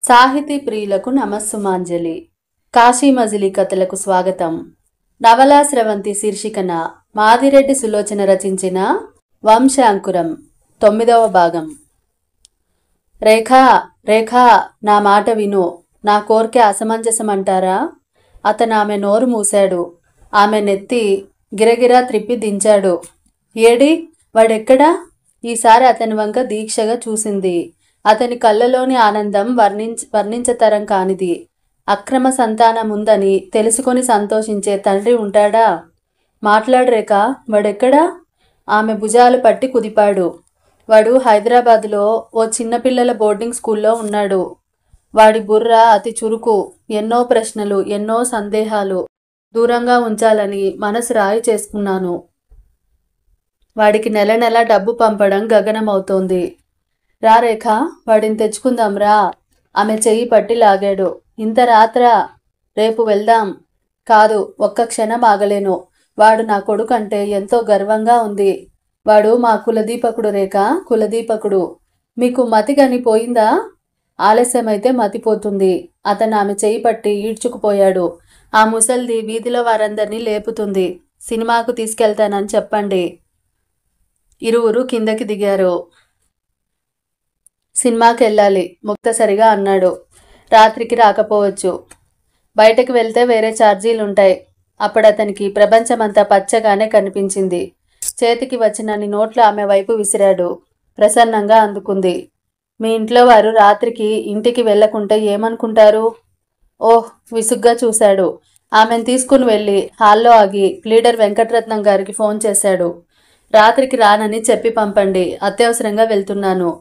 సాహితీ ప్రియులకు నమస్సుమాంజలి. కాశీ మజిలీ కథలకు స్వాగతం. నవలా స్రవంతి శీర్షికన మాదిరెడ్డి సులోచన రచించిన వంశాంకురం 9వ భాగం. రేఖా రేఖా, నా మాట విను. నా కోరిక అసమంజసమంటారా? అతను ఆమె నోరు మూశాడు. ఆమె నెత్తి గిరగిరా త్రిప్పి దించాడు. ఏడి వాడెక్కడా? ఈసారి అతని వంక దీక్షగా చూసింది. అతని కళ్ళలోని ఆనందం వర్ణించతరం కానిది. అక్రమ సంతానముందని తెలుసుకొని సంతోషించే తండ్రి ఉంటాడా? మాట్లాడరేక, వాడెక్కడా? ఆమె భుజాలు పట్టి కుదిపాడు. వాడు హైదరాబాదులో ఓ చిన్నపిల్లల బోర్డింగ్ స్కూల్లో ఉన్నాడు. వాడి బుర్ర అతి చురుకు. ఎన్నో ప్రశ్నలు, ఎన్నో సందేహాలు. దూరంగా ఉంచాలని మనసు రాయి చేసుకున్నాను. వాడికి నెల నెల డబ్బు పంపడం గగనమవుతోంది. రా రేఖ, వాడిని తెచ్చుకుందాం రా. ఆమె చెయ్యి పట్టి లాగాడు. ఇంత రాత్రా? రేపు వెళ్దాం. కాదు, ఒక్క క్షణం ఆగలేను. వాడు నా కొడుకంటే ఎంతో గర్వంగా ఉంది. వాడు మా కులదీపకుడు రేఖ, కులదీపకుడు. మీకు మతి గని పోయిందా? ఆలస్యమైతే మతిపోతుంది. అతను ఆమె చెయ్యి పట్టి ఈడ్చుకుపోయాడు. ఆ ముసల్ది వీధిలో వారందరినీ లేపుతుంది. సినిమాకు తీసుకెళ్తానని చెప్పండి. ఇరువురు కిందకి దిగారు. సినిమాకి వెళ్ళాలి ముక్తసరిగా అన్నాడు. రాత్రికి రాకపోవచ్చు. బయటకు వెళ్తే వేరే ఛార్జీలుంటాయి. అప్పుడు అతనికి ప్రపంచమంతా పచ్చగానే కనిపించింది. చేతికి వచ్చినన్ని నోట్లు ఆమె వైపు విసిరాడు. ప్రసన్నంగా అందుకుంది. మీ ఇంట్లో వారు రాత్రికి ఇంటికి వెళ్లకుంటే ఏమనుకుంటారు? ఓహ్, విసుగ్గా చూశాడు. ఆమెను తీసుకుని వెళ్ళి హాల్లో ఆగి ప్లీడర్ వెంకటరత్నం గారికి ఫోన్ చేశాడు. రాత్రికి రానని చెప్పి పంపండి. అత్యవసరంగా వెళ్తున్నాను.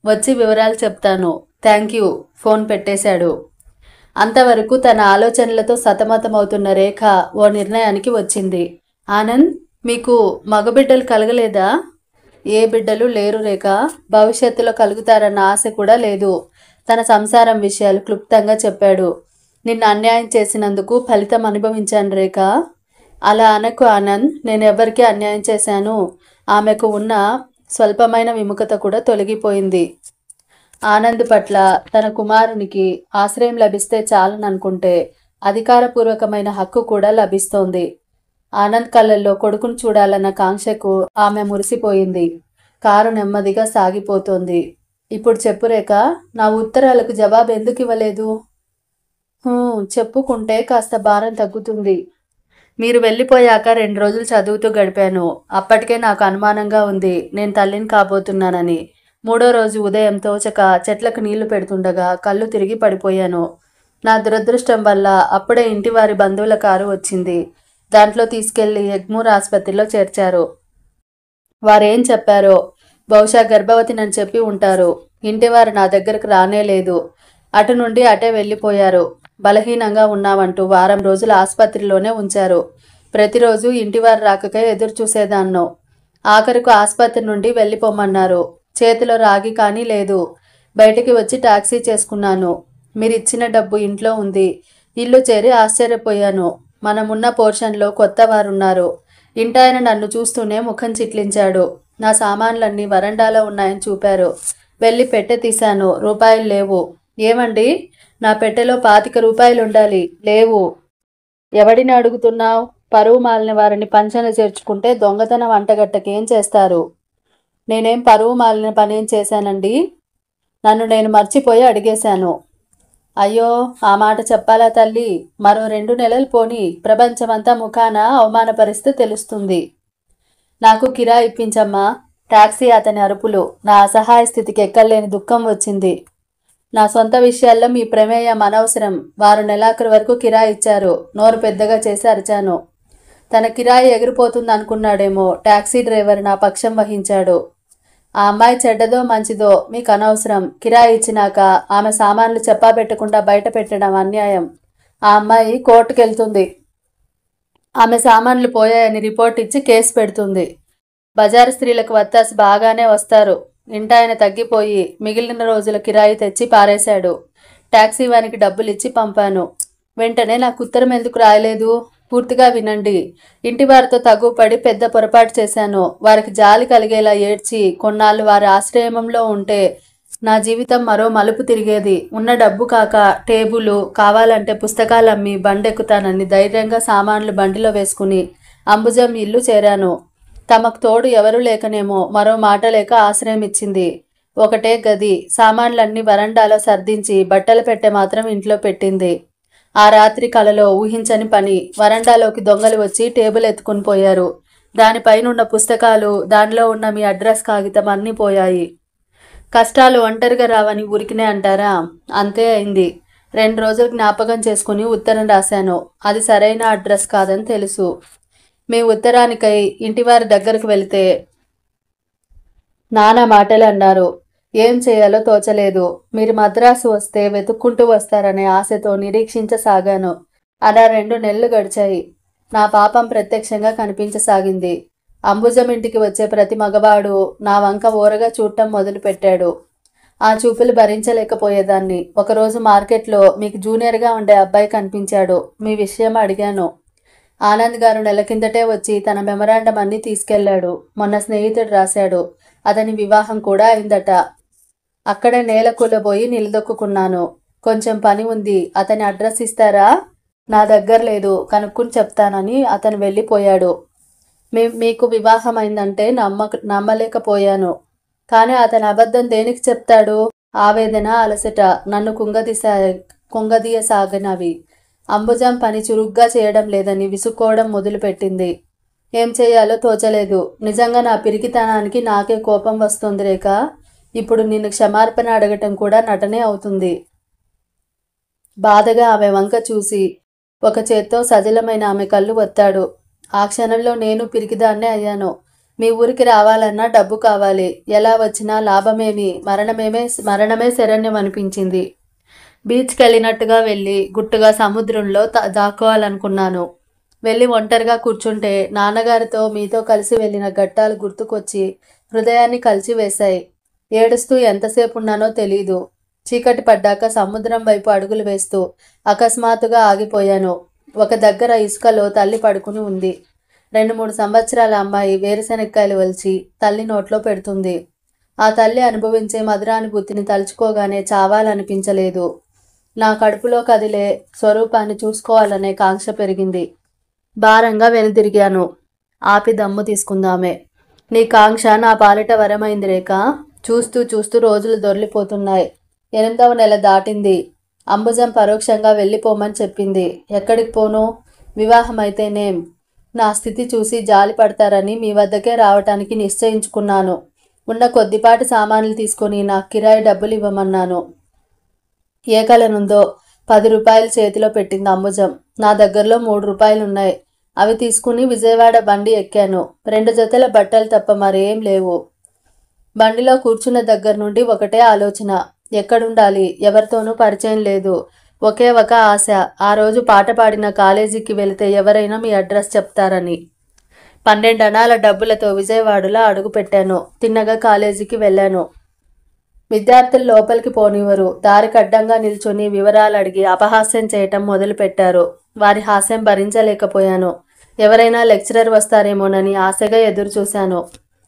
వచ్చి వివరాలు చెప్తాను. Thank you. ఫోన్ పెట్టేశాడు. అంతవరకు తన ఆలోచనలతో సతమతమవుతున్న రేఖ ఓ నిర్ణయానికి వచ్చింది. ఆనంద్, మీకు మగబిడ్డలు కలగలేదా? ఏ బిడ్డలు లేరు రేఖ. భవిష్యత్తులో కలుగుతారన్న ఆశ కూడా లేదు. తన సంసారం విషయాలు క్లుప్తంగా చెప్పాడు. నిన్ను అన్యాయం చేసినందుకు ఫలితం అనుభవించాను రేఖ. అలా అనకు ఆనంద్, నేనెవ్వరికీ అన్యాయం చేశాను. ఆమెకు ఉన్న స్వల్పమైన విముఖత కూడా తొలగిపోయింది. ఆనంద్ పట్ల తన కుమారునికి ఆశ్రయం లభిస్తే చాలననుకుంటే అధికారపూర్వకమైన హక్కు కూడా లభిస్తోంది. ఆనంద్ కళ్ళల్లో కొడుకును చూడాలన్న కాంక్షకు ఆమె మురిసిపోయింది. కారు నెమ్మదిగా సాగిపోతోంది. ఇప్పుడు చెప్పు రేఖ, నా ఉత్తరాలకు జవాబు ఎందుకు ఇవ్వలేదు? చెప్పుకుంటే కాస్త భారం తగ్గుతుంది. మీరు వెళ్ళిపోయాక 2 రోజులు చదువుతూ గడిపాను. అప్పటికే నాకు అనుమానంగా ఉంది నేను తల్లిని కాబోతున్నానని. 3వ రోజు ఉదయం తోచక చెట్లకు నీళ్లు పెడుతుండగా కళ్ళు తిరిగి పడిపోయాను. నా దురదృష్టం వల్ల అప్పుడే ఇంటివారి బంధువుల కారు వచ్చింది. దాంట్లో తీసుకెళ్లి ఎగ్మూర్ ఆసుపత్రిలో చేర్చారు. వారేం చెప్పారో, బహుశా గర్భవతినని చెప్పి ఉంటారు. ఇంటివారు నా దగ్గరకు రానేలేదు. అటు నుండి అటే వెళ్ళిపోయారు. బలహీనంగా ఉన్నామంటూ వారం రోజులు ఆసుపత్రిలోనే ఉంచారు. ప్రతిరోజు ఇంటివారు రాకకై ఎదురు చూసేదాన్నో. ఆఖరుకు ఆసుపత్రి నుండి వెళ్ళిపోమన్నారు. చేతిలో రాగి కానీ లేదు. బయటికి వచ్చి టాక్సీ చేసుకున్నాను. మీరిచ్చిన డబ్బు ఇంట్లో ఉంది. ఇల్లు చేరి ఆశ్చర్యపోయాను. మనమున్న పోర్షన్లో కొత్త వారున్నారు. ఇంటాయన నన్ను చూస్తూనే ముఖం చిట్లించాడు. నా సామాన్లన్నీ వరండాలో ఉన్నాయని చూపారు. వెళ్ళి పెట్టె తీశాను. రూపాయలు లేవు. ఏమండి, నా పెట్టెలో 25 రూపాయలు ఉండాలి. లేవు. ఎవడిని అడుగుతున్నావు? పరువు మాలిన వారిని పంచన చేర్చుకుంటే దొంగతనం అంటగట్టకేం చేస్తారు? నేనేం పరువు మాలిన పనేం చేశానండి? నన్ను నేను మర్చిపోయి అడిగేశాను. అయ్యో, ఆ మాట చెప్పాలా తల్లి? మరో 2 నెలలు పోని ప్రపంచమంతా ముఖాన అవమానపరిస్తే తెలుస్తుంది. నాకు కిరాయి ఇప్పించమ్మా. టాక్సీ అతని అరుపులు. నా అసహాయ స్థితికి ఎక్కలేని దుఃఖం వచ్చింది. నా సొంత విషయాల్లో మీ ప్రమేయం అనవసరం. వారు నెలాఖరు వరకు కిరాయి ఇచ్చారు. నోరు పెద్దగా చేసి అరిచాను. తన కిరాయి ఎగిరిపోతుంది అనుకున్నాడేమో. టాక్సీ డ్రైవర్ నా పక్షం వహించాడు. ఆ అమ్మాయి చెడ్డదో మంచిదో మీకు అనవసరం. కిరాయి ఇచ్చినాక ఆమె సామాన్లు చెప్పాబెట్టకుండా బయట పెట్టడం అన్యాయం. ఆ అమ్మాయి కోర్టుకెళ్తుంది. ఆమె సామాన్లు పోయాయని రిపోర్ట్ ఇచ్చి కేసు పెడుతుంది. బజారు స్త్రీలకు వత్తాసి బాగానే వస్తారు. ఇంటాయన తగ్గిపోయి మిగిలిన రోజుల కిరాయి తెచ్చి పారేశాడు. టాక్సీ వానికి డబ్బులు ఇచ్చి పంపాను. వెంటనే నాకు ఉత్తరం ఎందుకు రాయలేదు? పూర్తిగా వినండి. ఇంటి వారితో తగుపడి పెద్ద పొరపాటు చేశాను. వారికి జాలి కలిగేలా ఏడ్చి కొన్నాళ్ళు వారి ఆశ్రయంలో ఉంటే నా జీవితం మరో మలుపు తిరిగేది. ఉన్న డబ్బు కాక టేబులు కావాలంటే పుస్తకాలు అమ్మి బండెక్కుతానని ధైర్యంగా సామాన్లు బండిలో వేసుకుని అంబుజం ఇల్లు చేరాను. తమకు తోడు ఎవరూ లేకనేమో మరో మాట లేక ఆశ్రయం ఇచ్చింది. ఒకటే గది. సామాన్లన్నీ వరండాలో సర్దించి బట్టల పెట్టె మాత్రం ఇంట్లో పెట్టింది. ఆ రాత్రి కలలో ఊహించని పని. వరండాలోకి దొంగలు వచ్చి టేబుల్ ఎత్తుకుని పోయారు. దానిపైనున్న పుస్తకాలు, దానిలో ఉన్న మీ అడ్రస్ కాగితం అన్నీ పోయాయి. కష్టాలు ఒంటరిగా రావని ఊరికినే అంటారా? అంతే అయింది. 2 రోజులు జ్ఞాపకం చేసుకుని ఉత్తరం రాశాను. అది సరైన అడ్రస్ కాదని తెలుసు. మీ ఉత్తరానికై ఇంటివారి దగ్గరకు వెళితే నానా మాటలు అన్నారు. ఏం చేయాలో తోచలేదు. మీరు మద్రాసు వస్తే వెతుక్కుంటూ వస్తారనే ఆశతో నిరీక్షించసాగాను. అలా 2 నెలలు గడిచాయి. నా పాపం ప్రత్యక్షంగా కనిపించసాగింది. అంబుజం ఇంటికి వచ్చే ప్రతి మగవాడు నా వంక ఓరగా చూడటం మొదలుపెట్టాడు. ఆ చూపులు భరించలేకపోయేదాన్ని. ఒకరోజు మార్కెట్లో మీకు జూనియర్గా ఉండే అబ్బాయి కనిపించాడు. మీ విషయం అడిగాను. ఆనంద్ గారు నెల కిందటే వచ్చి తన మెమరాండం అన్నీ తీసుకెళ్లాడు. మొన్న స్నేహితుడు రాశాడు. అతని వివాహం కూడా అయిందట. అక్కడే నేల కూలబోయి నిలదొక్కున్నాను. కొంచెం పని ఉంది. అతని అడ్రస్ ఇస్తారా? నా దగ్గర లేదు, కనుక్కుని చెప్తానని అతను వెళ్ళిపోయాడు. మీకు వివాహం అయిందంటే నమ్మలేకపోయాను. కానీ అతని అబద్ధం దేనికి చెప్తాడు? ఆవేదన, అలసట నన్ను కుంగదీయసాగినవి. అంబుజం పని చురుగ్గా చేయడం లేదని విసుక్కోవడం మొదలుపెట్టింది. ఏం చేయాలో తోచలేదు. నిజంగా నా పిరికితనానికి నాకే కోపం వస్తుంది రేఖ. ఇప్పుడు నిన్ను క్షమార్పణ అడగటం కూడా నటనే అవుతుంది. బాధగా ఆమె వంక చూసి ఒక చేత్తో సజలమైన ఆమె కళ్ళు ఒత్తాడు. ఆ క్షణంలో నేను పిరికిదాన్నే అయ్యాను. మీ ఊరికి రావాలన్నా డబ్బు కావాలి. ఎలా వచ్చినా లాభమేమి, మరణమే శరణ్యం అనిపించింది. బీచ్కి వెళ్ళినట్టుగా వెళ్ళి గుట్టుగా సముద్రంలో దాక్కోవాలనుకున్నాను. వెళ్ళి ఒంటరిగా కూర్చుంటే నాన్నగారితో మీతో కలిసి వెళ్ళిన ఘట్టాలు గుర్తుకొచ్చి హృదయాన్ని కలిసివేశాయి. ఏడుస్తూ ఎంతసేపు ఉన్నానో తెలీదు. చీకటి పడ్డాక సముద్రం వైపు అడుగులు వేస్తూ అకస్మాత్తుగా ఆగిపోయాను. ఒక దగ్గర ఇసుకలో తల్లి పడుకుని ఉంది. 2-3 సంవత్సరాల అమ్మాయి వేరుశనక్కాయలు వలిచి తల్లి నోట్లో పెడుతుంది. ఆ తల్లి అనుభవించే మధురానుభూతిని తలుచుకోగానే చావాలనిపించలేదు. నా కడుపులో కదిలే స్వరూపాన్ని చూసుకోవాలనే కాంక్ష పెరిగింది. భారంగా వెనుదిరిగాను. ఆపి దమ్ము తీసుకుందామే. నీ కాంక్ష నా పాలిట వరమైంది రేఖ. చూస్తూ చూస్తూ రోజులు దొర్లిపోతున్నాయి. 8వ నెల దాటింది. అంబుజం పరోక్షంగా వెళ్ళిపోమని చెప్పింది. ఎక్కడికి పోను? వివాహం అయితేనేం? నా స్థితి చూసి జాలి పడతారని మీ వద్దకే రావటానికి నిశ్చయించుకున్నాను. ఉన్న కొద్దిపాటి సామాన్లు తీసుకొని నాకు కిరాయి డబ్బులు ఇవ్వమన్నాను. ఏ కలనుందో 10 రూపాయలు చేతిలో పెట్టింది అంబుజం. నా దగ్గరలో 3 రూపాయలున్నాయి. అవి తీసుకుని విజయవాడ బండి ఎక్కాను. 2 జతల బట్టలు తప్ప మరేం లేవు. బండిలో కూర్చున్న దగ్గర నుండి ఒకటే ఆలోచన. ఎక్కడుండాలి? ఎవరితోనూ పరిచయం లేదు. ఒకే ఒక ఆశ. ఆ రోజు పాట పాడిన కాలేజీకి వెళితే ఎవరైనా మీ అడ్రస్ చెప్తారని. 12 అణాల డబ్బులతో విజయవాడలో అడుగుపెట్టాను. తిన్నగా కాలేజీకి వెళ్ళాను. విద్యార్థులు లోపలికి పోనివ్వరు. దారికి అడ్డంగా నిల్చొని వివరాలు అడిగి అపహాస్యం చేయటం మొదలుపెట్టారు. వారి హాస్యం భరించలేకపోయాను. ఎవరైనా లెక్చరర్ వస్తారేమోనని ఆశగా ఎదురు చూశాను.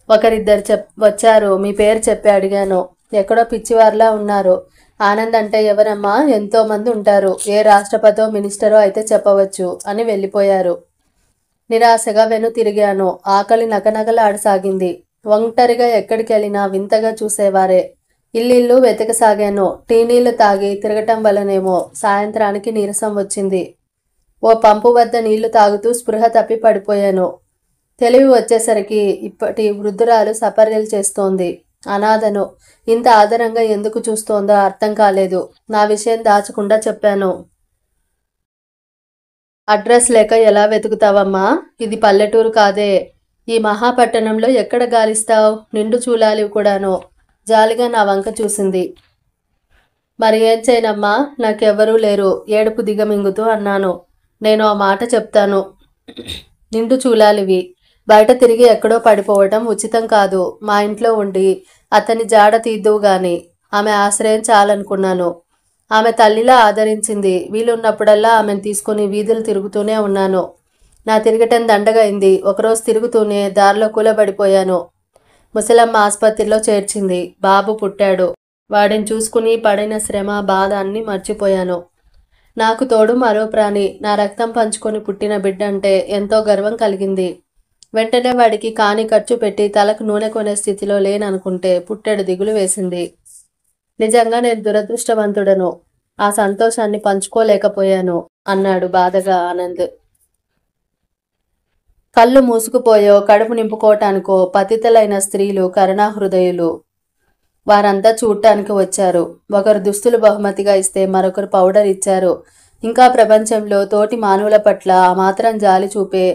ఒకరిద్దరు వచ్చారు. మీ పేరు చెప్పి అడిగాను. ఎక్కడో పిచ్చివారిలా ఉన్నారు. ఆనంద్ అంటే ఎవరమ్మా? ఎంతోమంది ఉంటారు. ఏ రాష్ట్రపతో మినిస్టరో అయితే చెప్పవచ్చు అని వెళ్ళిపోయారు. నిరాశగా తిరిగాను. ఆకలి నకనకలాడసాగింది. ఒంటరిగా ఎక్కడికెళ్ళినా వింతగా చూసేవారే. ఇల్లు వెతకసాగాను. టీ నీళ్లు తాగి తిరగటం వల్లనేమో సాయంత్రానికి నీరసం వచ్చింది. ఓ పంపు వద్ద నీళ్లు తాగుతూ స్పృహ తప్పి పడిపోయాను. తెలివి వచ్చేసరికి ఇప్పటి వృద్ధురాలు సపర్యలు చేస్తోంది. అనాథను ఇంత ఆదరంగా ఎందుకు చూస్తోందో అర్థం కాలేదు. నా విషయం దాచకుండా చెప్పాను. అడ్రస్ లేక ఎలా వెతుకుతావమ్మా? ఇది పల్లెటూరు కాదే. ఈ మహాపట్టణంలో ఎక్కడ గాలిస్తావు? నిండు చూలాలి కూడాను. జాలిగా నా వంక చూసింది. మరి ఏం చేయనమ్మా? నాకెవ్వరూ లేరు. ఏడుపు దిగమింగుతూ అన్నాను. నేను ఆ మాట చెప్తాను. నిండు చూలాలివి. బయట తిరిగి ఎక్కడో పడిపోవటం ఉచితం కాదు. మా ఇంట్లో ఉండి అతని జాడ తీద్దువు గాని. ఆమె ఆశ్రయం చాలనుకున్నాను. ఆమె తల్లిలా ఆదరించింది. వీలున్నప్పుడల్లా ఆమెను తీసుకుని వీధులు తిరుగుతూనే ఉన్నాను. నా తిరగటం దండగైంది. ఒకరోజు తిరుగుతూనే దారిలో కూలబడిపోయాను. ముసలమ్మ ఆసుపత్రిలో చేర్చింది. బాబు పుట్టాడు. వాడిని చూసుకుని పడిన శ్రమ బాధ అన్నీ మర్చిపోయాను. నాకు తోడు మరో ప్రాణి, నా రక్తం పంచుకొని పుట్టిన బిడ్డ అంటే ఎంతో గర్వం కలిగింది. వెంటనే వాడికి కాని ఖర్చు పెట్టి తలకు నూనె కొనే స్థితిలో లేననుకుంటే పుట్టెడు దిగులు వేసింది. నిజంగా నేను దురదృష్టవంతుడను. ఆ సంతోషాన్ని పంచుకోలేకపోయాను అన్నాడు బాధగా ఆనంద్. కళ్ళు మూసుకుపోయో కడుపు నింపుకోవటానికో పతితలైన స్త్రీలు కరుణాహృదయులు. వారంతా చూడటానికి వచ్చారు. ఒకరు దుస్తులు బహుమతిగా ఇస్తే మరొకరు పౌడర్ ఇచ్చారు. ఇంకా ప్రపంచంలో తోటి మానవుల పట్ల ఆ మాత్రం జాలి చూపే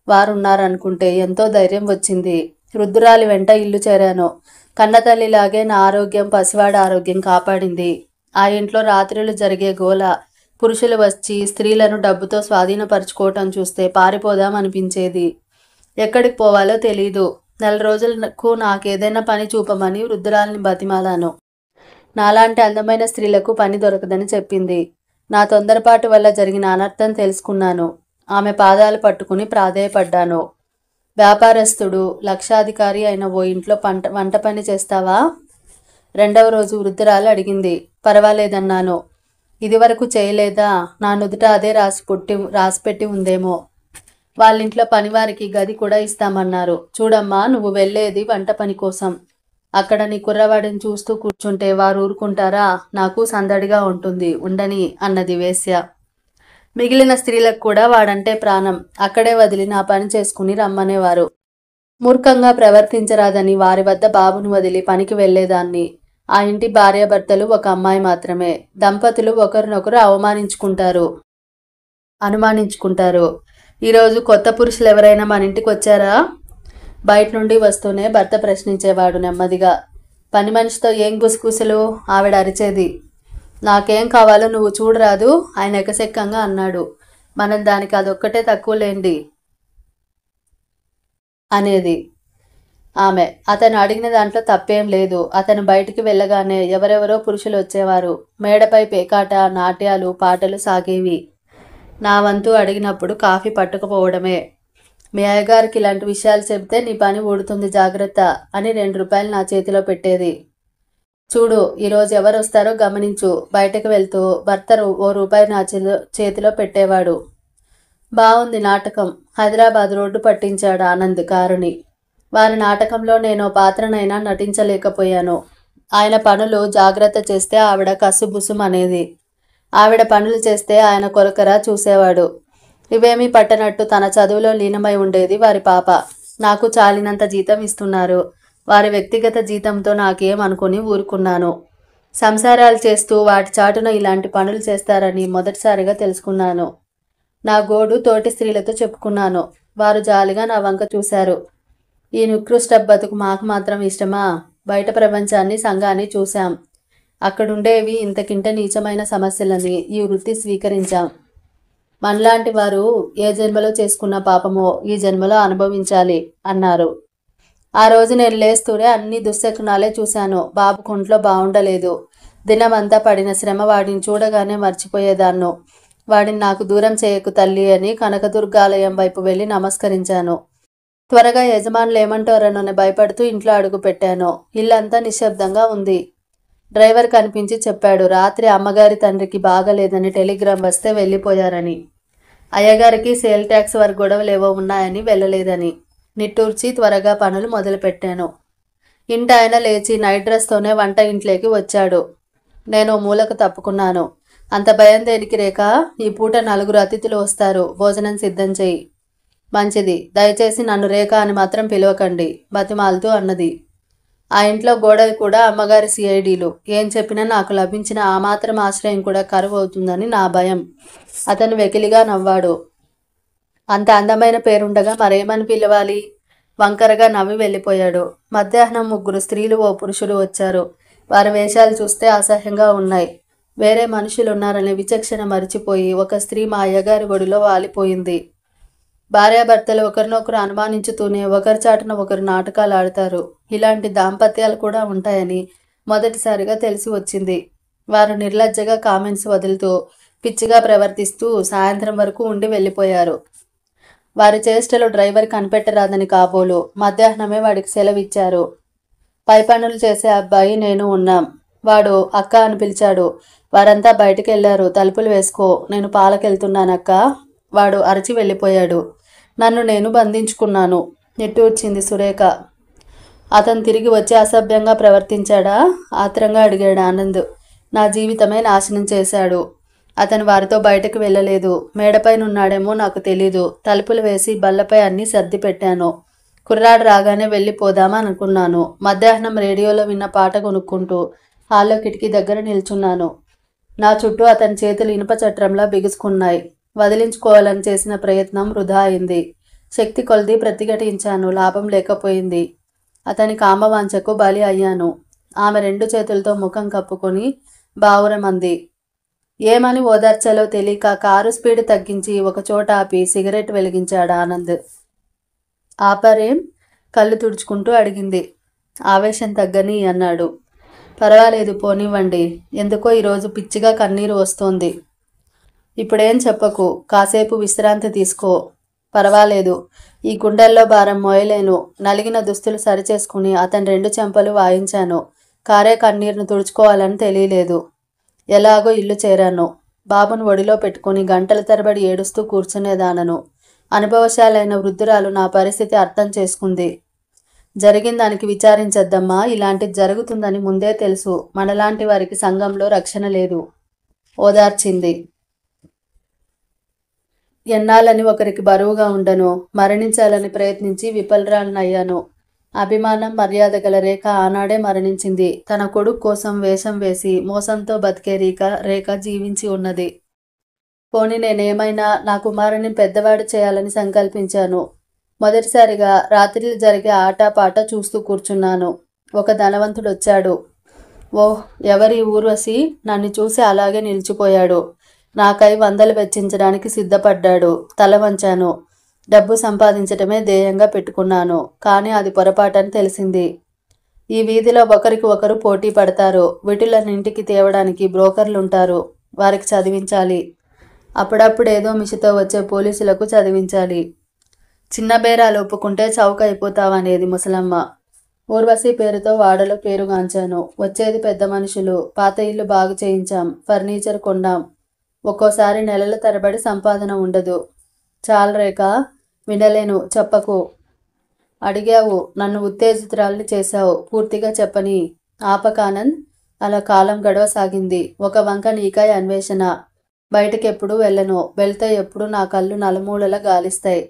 వారున్నారనుకుంటే ఎంతో ధైర్యం వచ్చింది. వృద్ధురాలి వెంట ఇల్లు చేరాను. కన్నతల్లిలాగే నా ఆరోగ్యం పసివాడ ఆరోగ్యం కాపాడింది. ఆ ఇంట్లో రాత్రులు జరిగే గోల, పురుషులు వచ్చి స్త్రీలను డబ్బుతో స్వాధీనపరుచుకోవటం చూస్తే పారిపోదాం అనిపించేది. ఎక్కడికి పోవాలో తెలీదు. 4 రోజులకు నాకేదైనా పని చూపమని వృద్ధురాలిని బతిమాలాను. నాలాంటి అందమైన స్త్రీలకు పని దొరకదని చెప్పింది. నా తొందరపాటు వల్ల జరిగిన అనర్థం తెలుసుకున్నాను. ఆమె పాదాలు పట్టుకుని ప్రాధేయపడ్డాను. వ్యాపారస్తుడు, లక్షాధికారి అయిన ఓ ఇంట్లో వంట పని చేస్తావా? 2వ రోజు వృద్ధురాలు అడిగింది. పర్వాలేదన్నాను. ఇదివరకు చేయలేదా? నా నుదుట అదే రాసిపెట్టి ఉందేమో. వాళ్ళింట్లో పనివారికి గది కూడా ఇస్తామన్నారు. చూడమ్మా, నువ్వు వెళ్ళేది వంట పని కోసం. అక్కడ నీ కుర్రవాడిని చూస్తూ కూర్చుంటే వారు ఊరుకుంటారా? నాకు సందడిగా ఉంటుంది, ఉండని అన్నది వేశ్య. మిగిలిన స్త్రీలకు కూడా వాడంటే ప్రాణం. అక్కడే వదిలి నా పని చేసుకుని రమ్మనేవారు. మూర్ఖంగా ప్రవర్తించరాదని వారి వద్ద బాబును వదిలి పనికి వెళ్లేదాన్ని. ఆ ఇంటి భార్యాభర్తలు ఒక అమ్మాయి మాత్రమే. దంపతులు ఒకరినొకరు అనుమానించుకుంటారు. ఈరోజు కొత్త పురుషులు ఎవరైనా మన ఇంటికి వచ్చారా? బయట నుండి వస్తూనే భర్త ప్రశ్నించేవాడు నెమ్మదిగా. పని మనిషితో ఏం గుసగుసలు? ఆవిడ అరిచేది. నాకేం కావాలో నువ్వు చూడరాదు? ఆయన ఎకసెక్కంగా అన్నాడు. మనం దానికి అదొక్కటే తక్కువలేండి అనేది ఆమె. అతను అడిగిన దాంట్లో తప్పేం లేదు. అతను బయటికి వెళ్ళగానే ఎవరెవరో పురుషులు వచ్చేవారు. మేడపై పేకాట, నాట్యాలు, పాటలు సాగేవి. నా వంతు అడిగినప్పుడు కాఫీ పట్టుకుపోవడమే. మీ అయ్యగారికి ఇలాంటి విషయాలు చెబితే నీ పని ఊడుతుంది, జాగ్రత్త అని 2 రూపాయలు నా చేతిలో పెట్టేది. చూడు, ఈరోజు ఎవరు వస్తారో గమనించు. బయటకు వెళ్తూ భర్త ₹1 నా చేతిలో పెట్టేవాడు. బాగుంది నాటకం. హైదరాబాద్ రోడ్డు పట్టించాడు ఆనంద్ కారుని. వారి నాటకంలో నేను పాత్రనైనా నటించలేకపోయాను. ఆయన పనులు జాగ్రత్త చేస్తే ఆవిడ కసుబుసుం అనేది. ఆవిడ పనులు చేస్తే ఆయన కొరకరా చూసేవాడు. ఇవేమీ పట్టనట్టు తన చదువులో లీనమై ఉండేది వారి పాప. నాకు చాలినంత జీతం ఇస్తున్నారు. వారి వ్యక్తిగత జీతంతో నాకేం అనుకుని ఊరుకున్నాను. సంసారాలు చేస్తూ వాటి చాటున ఇలాంటి పనులు చేస్తారని మొదటిసారిగా తెలుసుకున్నాను. నా గోడు తోటి స్త్రీలతో చెప్పుకున్నాను. వారు జాలిగా నా వంక చూశారు. ఈ నికృష్ట బతుకు మాకు మాత్రం ఇష్టమా? బయట ప్రపంచాన్ని, సంఘాన్ని చూశాం. అక్కడుండేవి ఇంతకింత నీచమైన సమస్యలని ఈ వృత్తి స్వీకరించాం. మనలాంటి వారు ఏ జన్మలో చేసుకున్న పాపమో ఈ జన్మలో అనుభవించాలి అన్నారు. ఆ రోజు నేను లేస్తూనే అన్ని దుశ్శకునాలే చూశాను. బాబు కొంట్లో బాగుండలేదు. దినమంతా పడిన శ్రమ వాడిని చూడగానే మర్చిపోయేదాన్ను. వాడిని నాకు దూరం చేయకు తల్లి అని కనకదుర్గాలయం వైపు వెళ్ళి నమస్కరించాను. త్వరగా యజమానులు ఏమంటారోనని భయపడుతూ ఇంట్లో అడుగు పెట్టాను. ఇల్లంతా నిశ్శబ్దంగా ఉంది. డ్రైవర్ కనిపించి చెప్పాడు, రాత్రి అమ్మగారి తండ్రికి బాగలేదని టెలిగ్రామ్ వస్తే వెళ్ళిపోయారని. అయ్యగారికి సేల్ ట్యాక్స్ వారి గొడవలేవో ఉన్నాయని వెళ్ళలేదని. నిట్టూర్చి త్వరగా పనులు మొదలుపెట్టాను. ఇంటి ఆయన లేచి నైట్ డ్రెస్తోనే వంట ఇంట్లోకి వచ్చాడు. నేను మూలకు తప్పుకున్నాను. అంత భయం దేనికి రేఖ? ఈ పూట 4 అతిథులు వస్తారు. భోజనం సిద్ధం చెయ్యి. మంచిది. దయచేసి నన్ను రేఖ అని మాత్రం పిలవకండి బతిమాలుతూ అన్నది. ఆ ఇంట్లో గోడలు కూడా అమ్మగారి సిఐడీలు. ఏం చెప్పినా నాకు లభించిన ఆ మాత్రం ఆశ్రయం కూడా కరువు అవుతుందని నా భయం. అతను వెకిలిగా నవ్వాడు. అంత అందమైన పేరుండగా మరేమని పిలవాలి? వంకరగా నవ్వి వెళ్ళిపోయాడు. మధ్యాహ్నం 3 స్త్రీలు ఓ పురుషుడు వచ్చారు. వారి వేషాలు చూస్తే అసహ్యంగా ఉన్నాయి. వేరే మనుషులున్నారనే విచక్షణ మరిచిపోయి ఒక స్త్రీ మా అయ్యగారి ఒడిలో వాలిపోయింది. భార్యాభర్తలు ఒకరినొకరు అనుమానించుతూనే ఒకరి చాటున ఒకరు నాటకాలు ఆడతారు. ఇలాంటి దాంపత్యాలు కూడా ఉంటాయని మొదటిసారిగా తెలిసి వచ్చింది. వారు నిర్లజ్జగా కామెంట్స్ వదులుతూ పిచ్చిగా ప్రవర్తిస్తూ సాయంత్రం వరకు ఉండి వెళ్ళిపోయారు. వారి చేష్టలు డ్రైవర్ కనిపెట్టరాదని కాబోలు మధ్యాహ్నమే వాడికి సెలవిచ్చారు. పై పనులు చేసే అబ్బాయి నేను ఉన్నాం. వాడు అక్క అని పిలిచాడు. వారంతా బయటికి వెళ్లారు. తలుపులు వేసుకో, నేను పాలకెళ్తున్నానక్క. వాడు అరచి వెళ్ళిపోయాడు. నన్ను నేను బంధించుకున్నాను, నిట్టూర్చింది సురేఖ. అతను తిరిగి వచ్చి అసభ్యంగా ప్రవర్తించాడా? ఆత్రంగా అడిగాడు ఆనంద్. నా జీవితమే నాశనం చేశాడు. అతను వారితో బయటకు వెళ్ళలేదు. మేడపైనున్నాడేమో నాకు తెలీదు. తలుపులు వేసి బల్లపై అన్నీ సర్ది పెట్టాను. కుర్రాడు రాగానే వెళ్ళిపోదామా అనుకున్నాను. మధ్యాహ్నం రేడియోలో విన్న పాట కొనుక్కుంటూ హాల్లో కిటికీ దగ్గర నిల్చున్నాను. నా చుట్టూ అతని చేతులు ఇనుప చట్రంలా బిగుసుకున్నాయి. వదిలించుకోవాలని చేసిన ప్రయత్నం వృధా అయింది. శక్తి కొలది ప్రతిఘటించాను. లాభం లేకపోయింది. అతని కామవాంఛకు బలి అయ్యాను. ఆమె 2 చేతులతో ముఖం కప్పుకొని బావురమంది. ఏమని ఓదార్చాలో తెలియక కారు స్పీడ్ తగ్గించి ఒకచోట ఆపి సిగరెట్ వెలిగించాడు ఆనంద్. ఆపరేం? కళ్ళు తుడుచుకుంటూ అడిగింది. ఆవేశం తగ్గని అన్నాడు. పర్వాలేదు, పోనివ్వండి. ఎందుకో ఈరోజు పిచ్చిగా కన్నీరు వస్తోంది. ఇప్పుడేం చెప్పకు, కాసేపు విశ్రాంతి తీసుకో. పర్వాలేదు, ఈ గుండెల్లో భారం మోయలేను. నలిగిన దుస్తులు సరిచేసుకుని అతని 2 చెంపలు వాయించాను. కారే కన్నీరును తుడుచుకోవాలని తెలియలేదు. ఎలాగో ఇల్లు చేరాను. బాబును ఒడిలో పెట్టుకుని గంటల తరబడి ఏడుస్తూ కూర్చునేదానను. అనుభవశాలైన వృద్ధురాలు నా పరిస్థితి అర్థం చేసుకుంది. జరిగిన దానికి విచారించద్దమ్మా, ఇలాంటిది జరుగుతుందని ముందే తెలుసు. మనలాంటి వారికి సంఘంలో రక్షణ లేదు, ఓదార్చింది. ఎన్నాళ్ళని ఒకరికి బరువుగా ఉండను. మరణించాలని ప్రయత్నించి విఫలరాలనయ్యాను. అభిమానం, మర్యాద గల రేఖ ఆనాడే మరణించింది. తన కొడుకు కోసం వేషం వేసి మోసంతో బతికే రేఖ జీవించి ఉన్నది. పోనీ నేనేమైనా నా కుమారుని పెద్దవాడు చేయాలని సంకల్పించాను. మొదటిసారిగా రాత్రిలో జరిగే ఆటపాట చూస్తూ కూర్చున్నాను. ఒక ధనవంతుడొచ్చాడు. ఓహ్, ఎవరి ఊర్వశి? నన్ను చూసి అలాగే నిలిచిపోయాడు. నాకై 100 వెచ్చించడానికి సిద్ధపడ్డాడు. తల వంచాను. డబ్బు సంపాదించటమే ధ్యేయంగా పెట్టుకున్నాను. కానీ అది పొరపాటని తెలిసింది. ఈ వీధిలో ఒకరికి ఒకరు పోటీ పడతారు. వీటిలన్నింటికి తేవడానికి బ్రోకర్లుంటారు. వారికి చదివించాలి. అప్పుడప్పుడు ఏదో మిషతో వచ్చే పోలీసులకు చదివించాలి. చిన్న బేరాలు ఒప్పుకుంటే చౌక అయిపోతావనేది ముసలమ్మ. ఊర్వశి పేరుతో వాడలో పేరుగాంచాను. వచ్చేది పెద్ద మనుషులు. పాత ఇల్లు బాగు చేయించాం. ఫర్నిచర్ కొన్నాం. ఒక్కోసారి నెలల తరబడి సంపాదన ఉండదు. చాలు రేఖ, వినలేను, చెప్పకు. అడిగావు, నన్ను ఉత్తేజితురాల్ని చేశావు. పూర్తిగా చెప్పని. ఆపకానంద్. అలా కాలం గడవసాగింది. ఒక వంక నీకై అన్వేషణ. బయటకెప్పుడు వెళ్ళను. వెళ్తే ఎప్పుడు నా కళ్ళు నలుమూలలా గాలిస్తాయి.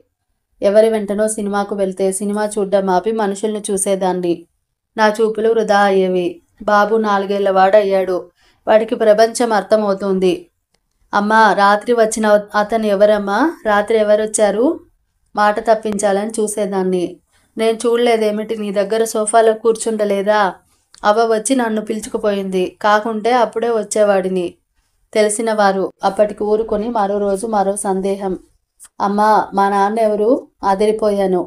ఎవరి వెంటనో సినిమాకు వెళ్తే సినిమా చూడ్డం ఆపి మనుషుల్ని చూసేదాన్ని. నా చూపులు వృధా అయ్యేవి. బాబు 4 ఏళ్లవాడయ్యాడు. వాడికి ప్రపంచం అర్థమవుతుంది. అమ్మా, రాత్రి వచ్చిన అతను ఎవరమ్మా? రాత్రి ఎవరొచ్చారు? మాట తప్పించాలని చూసేదాన్ని. నేను చూడలేదేమిటి? నీ దగ్గర సోఫాలో కూర్చుండలేదా? అవ్వ వచ్చి నన్ను పిలుచుకుపోయింది. కాకుంటే అప్పుడే వచ్చేవాడిని. తెలిసిన వారు. అప్పటికి ఊరుకొని మరో రోజు మరో సందేహం. అమ్మా, మా నాన్న ఎవరు? అదిరిపోయాను.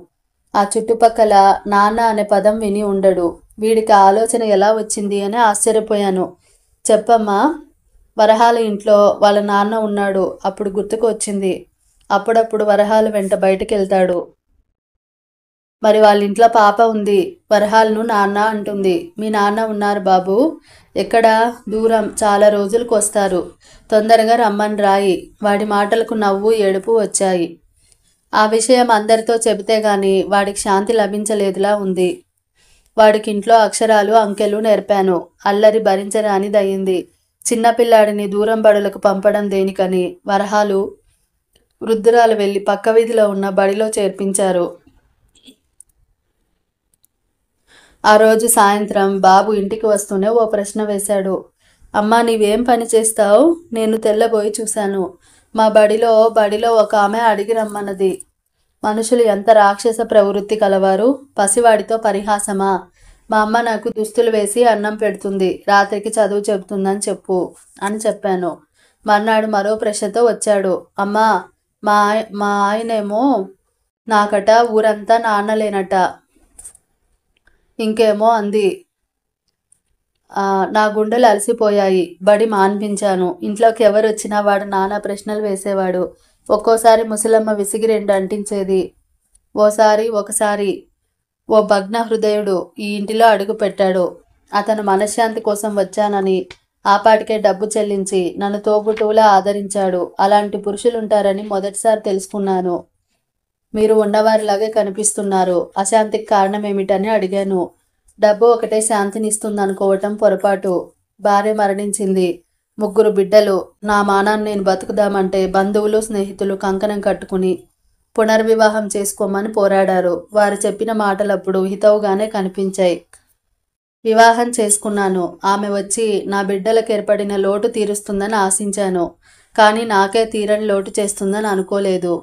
ఆ చుట్టుపక్కల నాన్న అనే పదం విని ఉండడు. వీడికి ఆలోచన ఎలా వచ్చింది అని ఆశ్చర్యపోయాను. చెప్పమ్మా. వరహాల ఇంట్లో వాళ్ళ నాన్న ఉన్నాడు. అప్పుడు గుర్తుకు వచ్చింది. అప్పుడప్పుడు వరహాల వెంట బయటకెళ్తాడు. మరి వాళ్ళ ఇంట్లో పాప ఉంది. వరహాలను నాన్న అంటుంది. మీ నాన్న ఉన్నారు బాబు. ఎక్కడా? దూరం. చాలా రోజులకు వస్తారు. తొందరగా రమ్మని రాయి. వాడి మాటలకు నవ్వు, ఏడుపు వచ్చాయి. ఆ విషయం అందరితో చెబితే గాని వాడికి శాంతి లభించలేదులా ఉంది. వాడికి ఇంట్లో అక్షరాలు, అంకెలు నేర్పాను. అల్లరి భరించరానిదయింది. చిన్నపిల్లాడిని దూరం బడులకు పంపడం దేనికని వరహాలు వృద్ధురాలు వెళ్ళి పక్క వీధిలో ఉన్న బడిలో చేర్పించారు. ఆ రోజు సాయంత్రం బాబు ఇంటికి వస్తూనే ఓ ప్రశ్న వేశాడు. అమ్మా, నీవేం పని చేస్తావు? నేను తెల్లబోయి చూశాను. మా బడిలో ఒక ఆమె అడిగి రమ్మన్నది. మనుషులు ఎంత రాక్షస ప్రవృత్తి కలవారు. పసివాడితో పరిహాసమా? మా అమ్మ నాకు దుస్తులు వేసి అన్నం పెడుతుంది. రాత్రికి చదువు చెబుతుందని చెప్పు అని చెప్పాను. మర్నాడు మరో ప్రశ్నతో వచ్చాడు. అమ్మా, మా ఆయనేమో నాకట ఊరంతా నాన్నలేనట. ఇంకేమో అంది. నా గుండెలు అలసిపోయాయి. బడి మాన్పించాను. ఇంట్లోకి ఎవరు వచ్చినా వాడు నానా ప్రశ్నలు వేసేవాడు. ఒక్కోసారి ముసలమ్మ విసిగి 2 అంటించేది. ఒకసారి ఓ భగ్న హృదయుడు ఈ ఇంటిలో అడుగు పెట్టాడు. అతను మనశ్శాంతి కోసం వచ్చానని ఆపాటికే డబ్బు చెల్లించి నన్ను తోబుట్టువులా ఆదరించాడు. అలాంటి పురుషులుంటారని మొదటిసారి తెలుసుకున్నాను. మీరు ఉన్నవారిలాగే కనిపిస్తున్నారు. అశాంతికి కారణమేమిటని అడిగాను. డబ్బు ఒకటే శాంతినిస్తుందనుకోవటం పొరపాటు. భార్య మరణించింది. 3 బిడ్డలు. నా మానాన్ని నేను బతుకుదామంటే బంధువులు స్నేహితులు కంకణం కట్టుకుని పునర్వివాహం చేసుకోమని పోరాడారు. వారు చెప్పిన మాటలప్పుడు హితవుగానే కనిపించాయి. వివాహం చేసుకున్నాను. ఆమె వచ్చి నా బిడ్డలకు ఏర్పడిన లోటు తీరుస్తుందని ఆశించాను. కానీ నాకే తీరని లోటు చేస్తుందని అనుకోలేదు.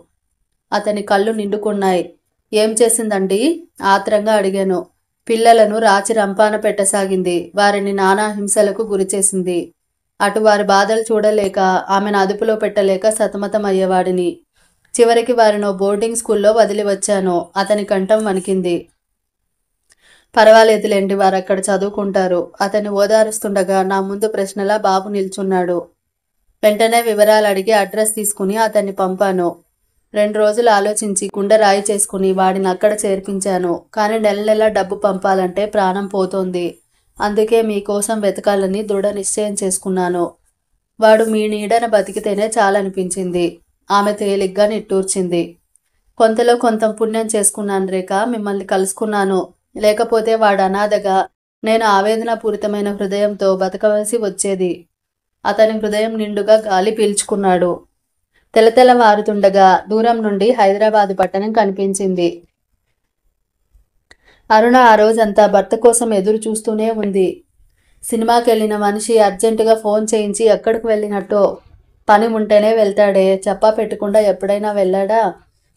అతని కళ్ళు నిండుకున్నాయి. ఏం చేసిందండి? ఆత్రంగా అడిగాను. పిల్లలను రాచి రంపాన పెట్టసాగింది. వారిని నానా హింసలకు గురిచేసింది. అటు వారి బాధలు చూడలేక ఆమెను అదుపులో పెట్టలేక సతమతమయ్యేవాడిని. చివరికి వారిని బోర్డింగ్ స్కూల్లో వదిలి వచ్చాను. అతని కంఠం వణికింది. పర్వాలేదులేండి, వారు అక్కడ చదువుకుంటారు. అతన్ని ఓదారుస్తుండగా నా ముందు ప్రశ్నలా బాబు నిల్చున్నాడు. వెంటనే వివరాలు అడిగి అడ్రస్ తీసుకుని అతన్ని పంపాను. 2 రోజులు ఆలోచించి గుండె రాయి చేసుకుని వాడిని అక్కడ చేర్పించాను. కానీ నెల నెల డబ్బు పంపాలంటే ప్రాణం పోతోంది. అందుకే మీకోసం వెతకాలని దృఢ నిశ్చయం చేసుకున్నాను. వాడు మీ నీడన బతికితేనే చాలనిపించింది. ఆమె తేలిగ్గా నిట్టూర్చింది. కొంతలో కొంత పుణ్యం చేసుకున్నాను రేఖ. మిమ్మల్ని కలుసుకున్నాను. లేకపోతే వాడు అనాథగా నేను ఆవేదనపూరితమైన హృదయంతో బతకవలసి వచ్చేది. అతని హృదయం నిండుగా గాలి పీల్చుకున్నాడు. తెలతెలవారుతుండగా దూరం నుండి హైదరాబాదు పట్టణం కనిపించింది. అరుణ ఆ రోజంతా భర్త కోసం ఎదురు చూస్తూనే ఉంది. సినిమాకి వెళ్ళిన మనిషి అర్జెంటుగా ఫోన్ చేయించి ఎక్కడికి వెళ్ళినట్టో. పని ఉంటేనే వెళ్తాడే, చెప్పా పెట్టకుండా ఎప్పుడైనా వెళ్ళాడా?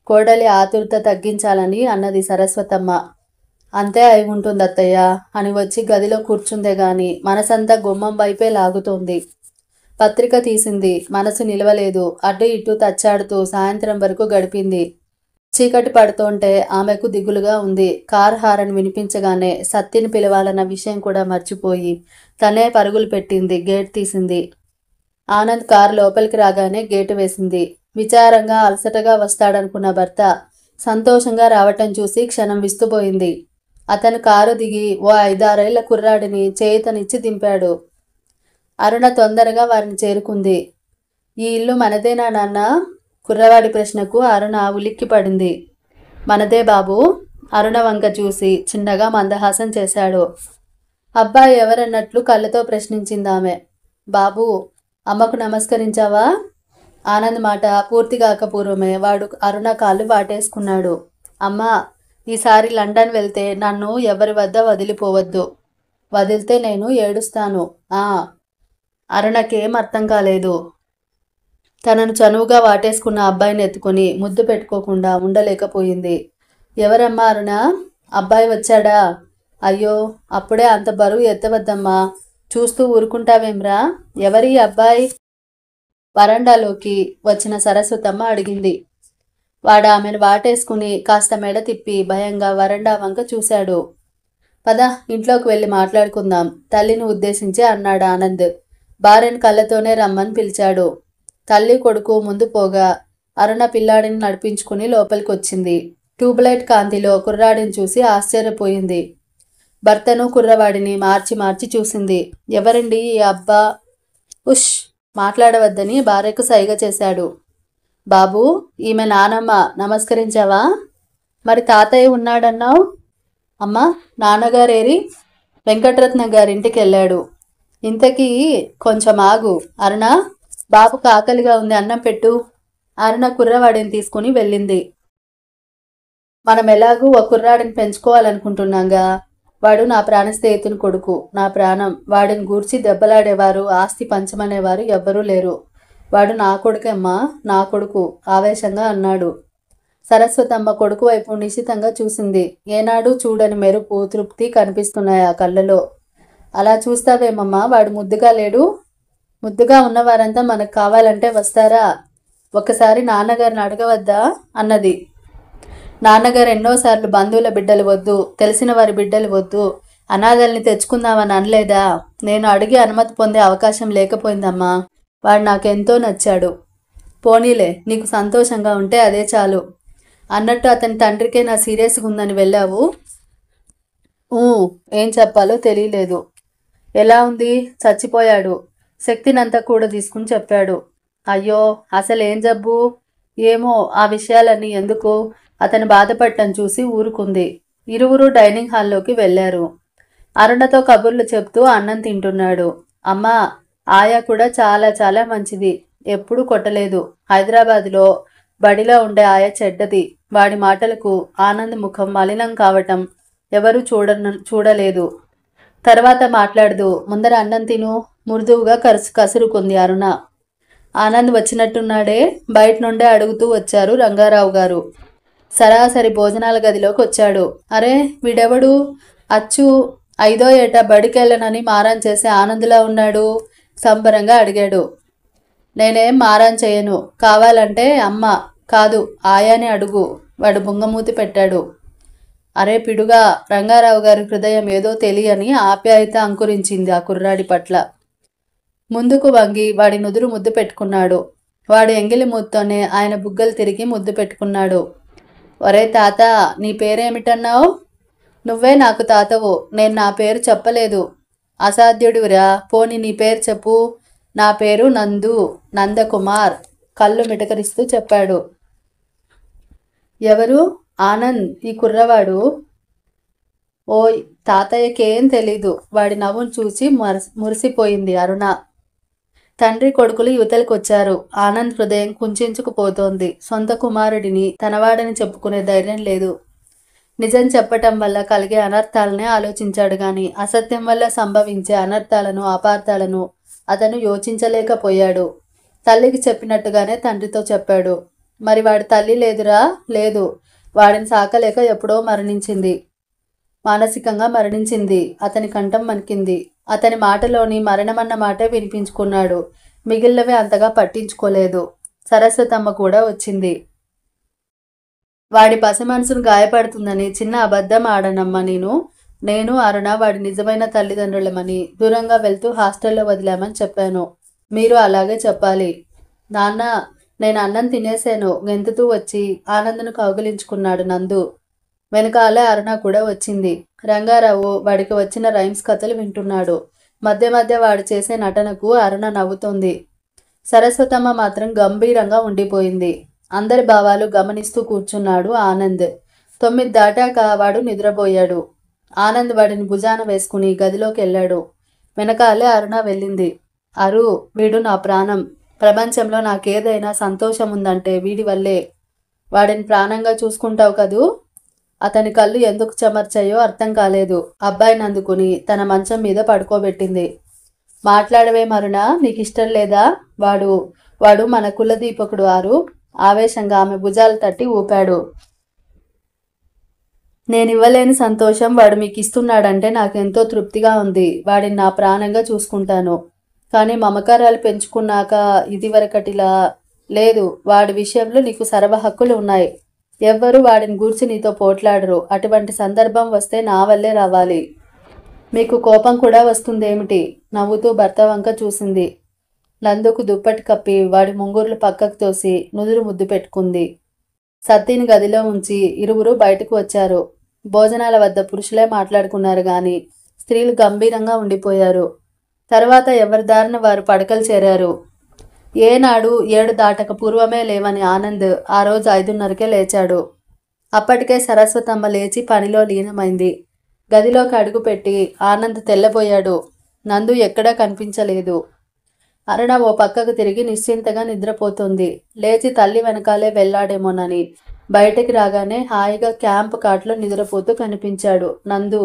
కోడలి ఆతురత తగ్గించాలని అన్నది సరస్వతమ్మ. అంతే అయి ఉంటుంది అత్తయ్య అని వచ్చి గదిలో కూర్చుందే గాని మనసంతా గుమ్మం వైపే లాగుతోంది. పత్రిక తీసింది. మనసు నిలవలేదు. అటు ఇటు తచ్చాడుతూ సాయంత్రం వరకు గడిపింది. చీకటి పడుతుంటే ఆమెకు దిగులుగా ఉంది. కార్ హారన్ వినిపించగానే సత్తిని పిలవాలన్న విషయం కూడా మర్చిపోయి తనే పరుగులు పెట్టింది. గేట్ తీసింది. ఆనంద్ కారు లోపలికి రాగానే గేటు వేసింది. విచారంగా అలసటగా వస్తాడనుకున్న భర్త సంతోషంగా రావటం చూసి క్షణం విస్తుపోయింది. అతను కారు దిగి ఓ 5-6 ఏళ్ల కుర్రాడిని చేతనిచ్చి దింపాడు. అరుణ తొందరగా వారిని చేరుకుంది. ఈ ఇల్లు మనదేనా నాన్న? కుర్రవాడి ప్రశ్నకు అరుణ ఉలిక్కి పడింది. మనదే బాబు. అరుణ వంక చూసి చిన్నగా మందహాసం చేశాడు. అబ్బాయి ఎవరన్నట్లు కళ్ళతో ప్రశ్నించిందామె. బాబు, అమ్మకు నమస్కరించావా? ఆనంద్ మాట పూర్తి కాకపూర్వమే వాడు అరుణ కాళ్ళు వాటేసుకున్నాడు. అమ్మా, ఈసారి లండన్ వెళ్తే నన్ను ఎవరి వద్ద వదిలిపోవద్దు. వదిలితే నేను ఏడుస్తాను. అరుణకేం అర్థం కాలేదు. తనను చనువుగా వాటేసుకున్న అబ్బాయిని ఎత్తుకుని ముద్దు పెట్టుకోకుండా ఉండలేకపోయింది. ఎవరమ్మా అరుణ? అబ్బాయి వచ్చాడా? అయ్యో, అప్పుడే అంత బరువు ఎత్తవద్దమ్మా. చూస్తూ ఊరుకుంటావేమ్రా? ఎవరి అబ్బాయి? వరండాలోకి వచ్చిన సరస్వతమ్మ అడిగింది. వాడు ఆమెను వాటేసుకుని కాస్త మెడ తిప్పి భయంగా వరండా వంక చూశాడు. పద, ఇంట్లోకి వెళ్ళి మాట్లాడుకుందాం తల్లిని ఉద్దేశించి అన్నాడు ఆనంద్. భార్యను కళ్ళతోనే రమ్మని పిలిచాడు. తల్లి కొడుకు ముందు పోగా అరుణ పిల్లాడిని నడిపించుకుని లోపలికి వచ్చింది. ట్యూబ్లైట్ కాంతిలో కుర్రాడిని చూసి ఆశ్చర్యపోయింది. భర్తను కుర్రవాడిని మార్చి మార్చి చూసింది. ఎవరండి ఈ అబ్బా? ఉష్, మాట్లాడవద్దని భార్యకు సైగ చేశాడు. బాబు, ఈమె నానమ్మ. నమస్కరించావా? మరి తాతయ్య ఉన్నాడన్నావు? అమ్మా, నాన్నగారేరి? వెంకటరత్న గారింటికి వెళ్ళాడు. ఇంతకీ కొంచెం ఆగు అరుణ. బాబుకు ఆకలిగా ఉంది, అన్నం పెట్టు. అరుణ కుర్రవాడిని తీసుకుని వెళ్ళింది. మనం ఎలాగూ ఒక కుర్రాడిని పెంచుకోవాలనుకుంటున్నాగా. వాడు నా ప్రాణ స్నేహితుని కొడుకు, నా ప్రాణం. వాడిని గూర్చి దెబ్బలాడేవారు, ఆస్తి పంచమనేవారు ఎవ్వరూ లేరు. వాడు నా కొడుకమ్మా, నా కొడుకు ఆవేశంగా అన్నాడు. సరస్వతమ్మ కొడుకు వైపు నిశితంగా చూసింది. ఏనాడు చూడని మెరుపు, తృప్తి కనిపిస్తున్నాయి ఆ కళ్ళలో. అలా చూస్తావేమమ్మా? వాడు ముద్దుగా లేడు? ముద్దుగా ఉన్నవారంతా మనకు కావాలంటే వస్తారా? ఒకసారి నాన్నగారిని అడగవద్దా అన్నది. నాన్నగారు ఎన్నోసార్లు బంధువుల బిడ్డలు వద్దు, తెలిసిన వారి బిడ్డలు వద్దు, అనాథల్ని తెచ్చుకుందామని అనలేదా? నేను అడిగి అనుమతి పొందే అవకాశం లేకపోయిందమ్మా. వాడు నాకెంతో నచ్చాడు. పోనీలే, నీకు సంతోషంగా ఉంటే అదే చాలు. అన్నట్టు అతని తండ్రికే నా సీరియస్గా ఉందని వెళ్ళావు. ఏం చెప్పాలో తెలియలేదు. ఎలా ఉంది? చచ్చిపోయాడు. శక్తినంతా కూడా తీసుకుని చెప్పాడు. అయ్యో, అసలేం జబ్బు? ఏమో, ఆ విషయాలన్నీ ఎందుకు? అతను బాధపడటం చూసి ఊరుకుంది. ఇరువురు డైనింగ్ హాల్లోకి వెళ్లారు. అరుణతో కబుర్లు చెప్తూ అన్నం తింటున్నాడు. అమ్మా, ఆయా కూడా చాలా చాలా మంచిది. ఎప్పుడూ కొట్టలేదు. హైదరాబాదులో బడిలో ఉండే ఆయా చెడ్డది. వాడి మాటలకు ఆనంద్ ముఖం మలినం కావటం ఎవరూ చూడలేదు. తర్వాత మాట్లాడదు. ముందర అన్నం తిను. మృదువుగా కసురుకుంది అరుణ. ఆనంద్ వచ్చినట్టున్నాడే. బయట నుండే అడుగుతూ వచ్చారు రంగారావు గారు. సరాసరి భోజనాల గదిలోకి వచ్చాడు. అరే, వీడెవడు? అచ్చు 5వ ఏట బడికెళ్ళనని మారాన్ చేసే ఆనందులా ఉన్నాడు. సంబరంగా అడిగాడు. నేనేం మారాన్ చేయను. కావాలంటే అమ్మ కాదు ఆయాని అడుగు. వాడు బుంగమూతి పెట్టాడు. అరే పిడుగా! రంగారావు గారి హృదయం ఏదో తెలియని ఆప్యాయత అంకురించింది ఆ కుర్రాడి పట్ల. ముందుకు వంగి వాడి నుదురు ముద్దు పెట్టుకున్నాడు. వాడు ఎంగిలి ముద్దతోనే ఆయన బుగ్గలు తిరిగి ముద్దు పెట్టుకున్నాడు. ఒరే తాత, నీ పేరేమిటన్నావు? నువ్వే నాకు తాతవు. నేను నా పేరు చెప్పలేదు. అసాధ్యుడివిరా. పోని నీ పేరు చెప్పు. నా పేరు నందు, నందకుమార్. కళ్ళు మిటకరిస్తూ చెప్పాడు. ఎవరు? ఆనంద్, ఈ కుర్రవాడు. ఓయ్, తాతయ్యకేం తెలీదు. వాడి నవ్వును చూసి మురిసిపోయింది అరుణ. తండ్రి కొడుకులు యువతలకొచ్చారు. ఆనంద్ హృదయం కుంచుకుపోతోంది. సొంత కుమారుడిని తనవాడని చెప్పుకునే ధైర్యం లేదు. నిజం చెప్పటం వల్ల కలిగే అనర్థాలనే ఆలోచించాడు గాని అసత్యం వల్ల సంభవించే అనర్థాలను, అపార్థాలను అతను యోచించలేకపోయాడు. తల్లికి చెప్పినట్టుగానే తండ్రితో చెప్పాడు. మరి వాడి తల్లి లేదురా? లేదు. వాడిని సాకలేక ఎప్పుడో మరణించింది. మానసికంగా మరణించింది. అతని కంఠం వణికింది. అతని మాటలోని మరణమన్న మాటే వినిపించుకున్నాడు. మిగిలినవి అంతగా పట్టించుకోలేదు. సరస్వతమ్మ కూడా వచ్చింది. వాడి పసి మనసును గాయపడుతుందని చిన్న అబద్ధం ఆడనమ్మా. నేను అరుణ వాడి నిజమైన తల్లిదండ్రులమని దూరంగా వెళ్తూ హాస్టల్లో వదిలామని చెప్పాను. మీరు అలాగే చెప్పాలి. నాన్న, నేను అన్నం తినేశాను. గెంతుతూ వచ్చి ఆనంద్ను కౌగిలించుకున్నాడు నందు. వెనకాలే అరుణ కూడా వచ్చింది. రంగారావు వాడికి వచ్చిన రైమ్స్ కథలు వింటున్నాడు. మధ్య మధ్య వాడు చేసే నటనకు అరుణ నవ్వుతోంది. సరస్వతమ్మ మాత్రం గంభీరంగా ఉండిపోయింది. అందరి భావాలు గమనిస్తూ కూర్చున్నాడు ఆనంద్. 9 దాటాక వాడు నిద్రపోయాడు. ఆనంద్ వాడిని భుజాన వేసుకుని గదిలోకి వెళ్ళాడు. వెనకాలే అరుణ వెళ్ళింది. అరు, వీడు నా ప్రాణం. ప్రపంచంలో నాకేదైనా సంతోషం ఉందంటే వీడి వల్లే. వాడిని ప్రాణంగా చూసుకుంటావు కదూ? అతని కళ్ళు ఎందుకు చెమర్చాయో అర్థం కాలేదు. అబ్బాయిని అందుకుని తన మంచం మీద పడుకోబెట్టింది. మాట్లాడవే మరుణ, నీకిష్టం లేదా? వాడు మన కులదీపకుడు ఆరు. ఆవేశంగా ఆమె భుజాలు తట్టి ఊపాడు. నేనివ్వలేని సంతోషం వాడు మీకు ఇస్తున్నాడంటే నాకెంతో తృప్తిగా ఉంది. వాడిని నా ప్రాణంగా చూసుకుంటాను. కానీ మమకారాలు పెంచుకున్నాక ఇదివరకటిలా లేదు. వాడి విషయంలో నీకు సర్వ హక్కులు ఉన్నాయి. ఎవ్వరూ వాడిని గూర్చి నీతో పోట్లాడరు. అటువంటి సందర్భం వస్తే నా వల్లే రావాలి. మీకు కోపం కూడా వస్తుందేమిటి? నవ్వుతూ భర్త వంక చూసింది. నందుకు దుప్పటి కప్పి వాడి ముంగుర్లు పక్కకు తోసి నుదురు ముద్దు పెట్టుకుంది. సత్తిని గదిలో ఉంచి ఇరువురు బయటకు వచ్చారు. భోజనాల వద్ద పురుషులే మాట్లాడుకున్నారు గాని స్త్రీలు గంభీరంగా ఉండిపోయారు. తర్వాత ఎవరి దారిన వారు పడకలు చేరారు. ఏనాడు 7 దాటక పూర్వమే లేవని ఆనంద్ ఆ రోజు 5:30కే లేచాడు. అప్పటికే సరస్వతమ్మ లేచి పనిలో లీనమైంది. గదిలోకి అడుగుపెట్టి ఆనంద్ తెల్లబోయాడు. నందు ఎక్కడా కనిపించలేదు. అరుణ ఓ పక్కకు తిరిగి నిశ్చింతగా నిద్రపోతుంది. లేచి తల్లి వెనకాలే వెళ్లాడేమోనని బయటికి రాగానే హాయిగా క్యాంప్ కాట్లో నిద్రపోతూ కనిపించాడు నందు.